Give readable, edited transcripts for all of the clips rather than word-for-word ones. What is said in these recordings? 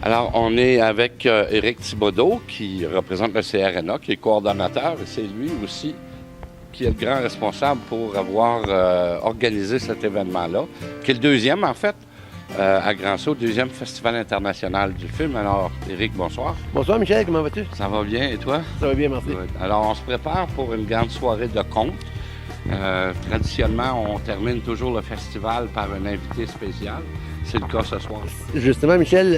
Alors, on est avec Éric Thibodeau, qui représente le CRNA, qui est coordonnateur, et c'est lui aussi qui est le grand responsable pour avoir organisé cet événement-là, qui est le deuxième, en fait, à Grand-Sault, deuxième Festival international du film. Alors, Éric, bonsoir. Bonsoir, Michel, comment vas-tu? Ça va bien, et toi? Ça va bien, merci. Ouais. Alors, on se prépare pour une grande soirée de contes. Traditionnellement, on termine toujours le festival par un invité spécial. C'est le cas ce soir. Justement, Michel,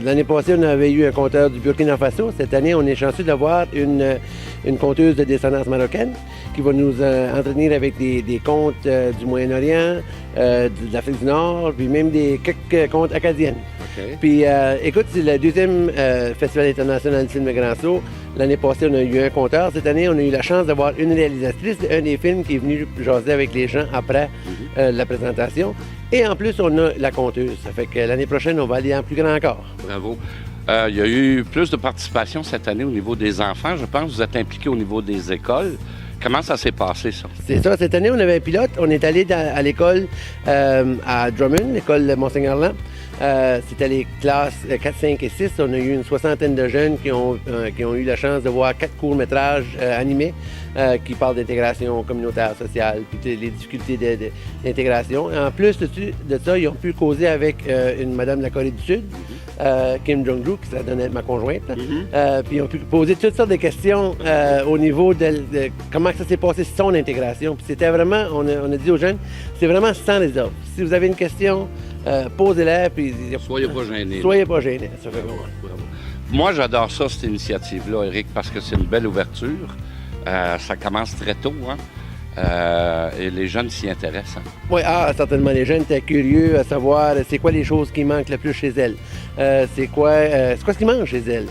l'année passée, on avait eu un conteur du Burkina Faso. Cette année, on est chanceux d'avoir une conteuse de descendance marocaine qui va nous entretenir avec des contes du Moyen-Orient, de l'Afrique du Nord, puis même quelques contes acadiennes. Okay. Puis, écoute, c'est le deuxième Festival international du film de Grand-Sault. L'année passée, on a eu un conteur. Cette année, on a eu la chance d'avoir une réalisatrice d'un des films qui est venu jaser avec les gens après la présentation. Et en plus, on a la conteuse. Ça fait que l'année prochaine, on va aller en plus grand encore. Bravo. Il y a eu plus de participation cette année au niveau des enfants. Je pense que vous êtes impliqués au niveau des écoles. Comment ça s'est passé, ça? C'est ça. Cette année, on avait un pilote. On est allé à l'école à Drummond, l'école Monseigneur-Land. C'était les classes 4, 5 et 6. On a eu une soixantaine de jeunes qui ont eu la chance de voir 4 courts-métrages animés qui parlent d'intégration communautaire, sociale, puis les difficultés d'intégration. En plus de ça, ils ont pu causer avec une madame de la Corée du Sud, Kim Jong-un, qui ça donne être ma conjointe. Puis ils ont pu poser toutes sortes de questions au niveau de comment ça s'est passé son intégration. Puis c'était vraiment, on a dit aux jeunes, c'est vraiment sans réserve. Si vous avez une question, posez-la, puis... Soyez pas gênés. Soyez pas gênés, ça fait bravo. Moi, j'adore ça, cette initiative-là, Éric, parce que c'est une belle ouverture. Ça commence très tôt, hein? Et les jeunes s'y intéressent. Hein? Oui, certainement. Les jeunes étaient curieux à savoir c'est quoi les choses qui manquent le plus chez elles. C'est quoi ce qui manque chez elle.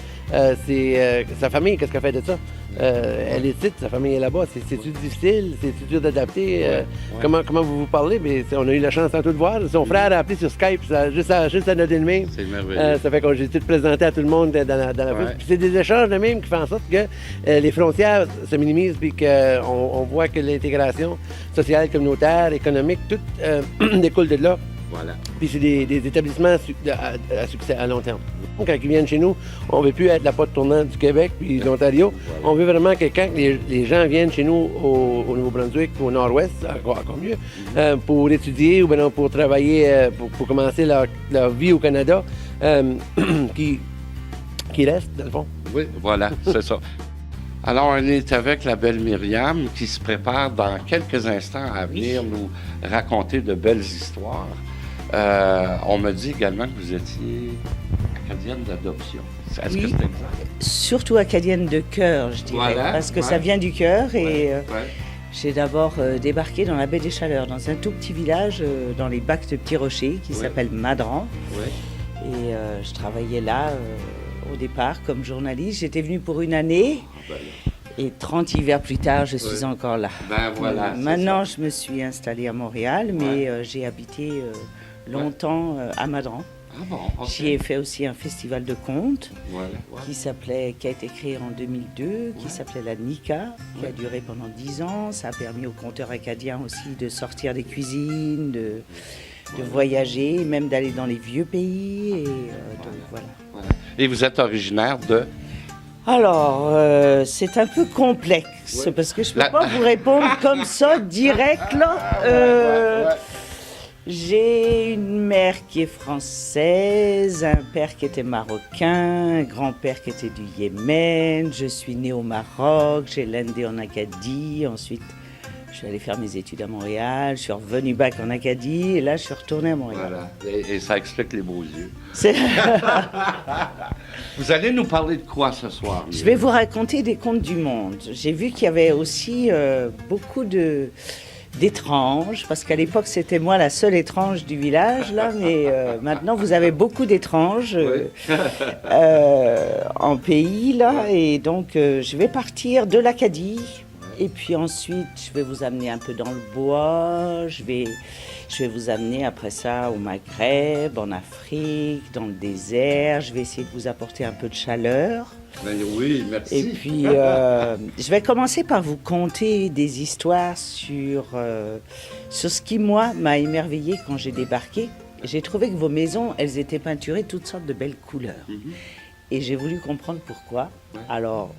C'est sa famille, qu'est-ce qu'elle fait de ça? Elle est petite, sa famille est là-bas. C'est-tu difficile? C'est-tu dur d'adapter? Comment vous parlez? Mais on a eu la chance tantôt de voir. Son frère a appelé sur Skype, juste à noter le même. C'est merveilleux. Ça fait que j'ai tout présenté à tout le monde dans la ville. Puis c'est des échanges de même qui font en sorte que les frontières se minimisent puis qu'on voit que l'intégration sociale, communautaire, économique, tout découle de là. Voilà. Puis c'est des établissements à succès à long terme. Quand ils viennent chez nous, on ne veut plus être la porte tournante du Québec puis de l'Ontario. Voilà. On veut vraiment que quand les gens viennent chez nous au Nouveau-Brunswick, au Nord-Ouest, encore mieux, pour étudier ou bien pour travailler, pour commencer leur vie au Canada, qui reste, dans le fond. Oui, voilà, c'est ça. Alors, on est avec la belle Myriam qui se prépare dans quelques instants à venir nous raconter de belles histoires. On m'a dit également que vous étiez acadienne d'adoption. Est-ce que c'est exact? Surtout acadienne de cœur, je dirais, voilà, parce que ça vient du cœur. Et j'ai d'abord débarqué dans la baie des Chaleurs, dans un tout petit village dans les bacs de Petits Rochers qui s'appelle Madran. Et je travaillais là au départ comme journaliste. J'étais venue pour une année. Et 30 hivers plus tard, je suis encore là. Ben voilà, maintenant, je me suis installée à Montréal, mais j'ai habité longtemps à Madran. Ah bon, okay. J'y ai fait aussi un festival de contes qui a été créé en 2002, qui s'appelait la NICA, qui a duré pendant 10 ans. Ça a permis aux conteurs acadiens aussi de sortir des cuisines, de voyager, même d'aller dans les vieux pays. Et, voilà. Et vous êtes originaire de... Alors, c'est un peu complexe, parce que je ne peux pas vous répondre comme ça, direct, là. J'ai une mère qui est française, un père qui était marocain, un grand-père qui était du Yémen. Je suis née au Maroc, j'ai landé en Acadie. Ensuite, je suis allée faire mes études à Montréal. Je suis revenue back en Acadie et là, je suis retournée à Montréal. Voilà, et ça explique les beaux yeux. Vous allez nous parler de quoi ce soir? Je vais vous raconter des contes du monde. J'ai vu qu'il y avait aussi beaucoup d'étranges, parce qu'à l'époque, c'était moi la seule étrange du village, là, mais maintenant, vous avez beaucoup d'étranges en pays, là, et donc, je vais partir de l'Acadie, et puis ensuite, je vais vous amener un peu dans le bois, je vais vous amener après ça au Maghreb, en Afrique, dans le désert, je vais essayer de vous apporter un peu de chaleur. Ben oui, merci. Et puis, je vais commencer par vous conter des histoires sur ce qui, moi, m'a émerveillée quand j'ai débarqué. J'ai trouvé que vos maisons, elles étaient peinturées de toutes sortes de belles couleurs. Et j'ai voulu comprendre pourquoi. Ouais. Alors,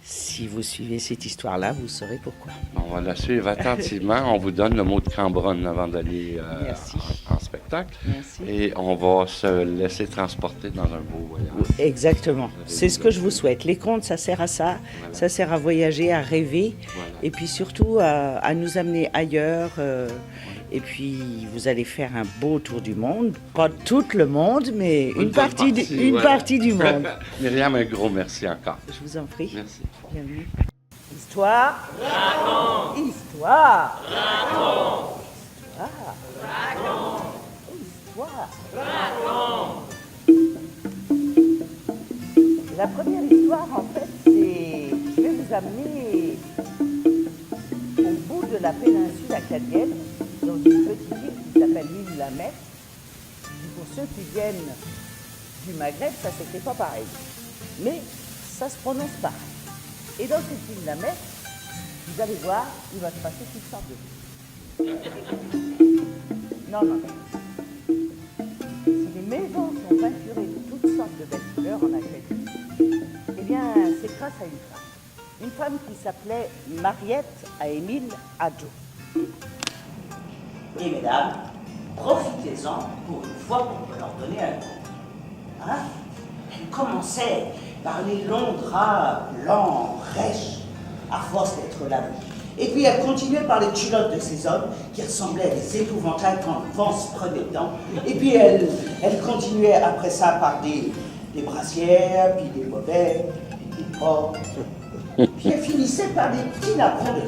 si vous suivez cette histoire-là, vous saurez pourquoi. On va la suivre attentivement. On vous donne le mot de Cambronne avant d'aller Merci. en spectacle. Merci. Et on va se laisser transporter dans un beau voyage. Exactement. C'est ce que je vous souhaite. Les contes, ça sert à ça. Voilà. Ça sert à voyager, à rêver. Voilà. Et puis surtout à nous amener ailleurs. Et puis vous allez faire un beau tour du monde. Pas tout le monde, mais une partie du monde. Myriam, un gros merci encore. Je vous en prie. Merci. Bienvenue. Histoire. Raconte. Histoire. Raconte. Histoire. Raconte. Histoire. Raconte. La première histoire, en fait, c'est... Je vais vous amener au bout de la péninsule acadienne, dans une petite île qui s'appelle l'île La Mecque. Pour ceux qui viennent du Maghreb, ça s'écrit pas pareil. Mais ça se prononce pareil. Et dans cette île La Mecque, vous allez voir, il va se passer toutes sortes de choses. Non. Si les maisons sont peinturées de toutes sortes de belles couleurs en Acadie, eh bien, c'est grâce à une femme. Une femme qui s'appelait Mariette à Émile Hadjo. Et mesdames, profitez-en pour une fois qu'on peut leur donner un coup. Hein? Elle commençait par les longs draps blancs, rêches, à force d'être lavés. Et puis elle continuait par les culottes de ces hommes qui ressemblaient à des épouvantails quand le vent se prenait dedans. Et puis elle continuait après ça par des brassières, puis des bobets, puis des portes. Puis elle finissait par des petits napperons de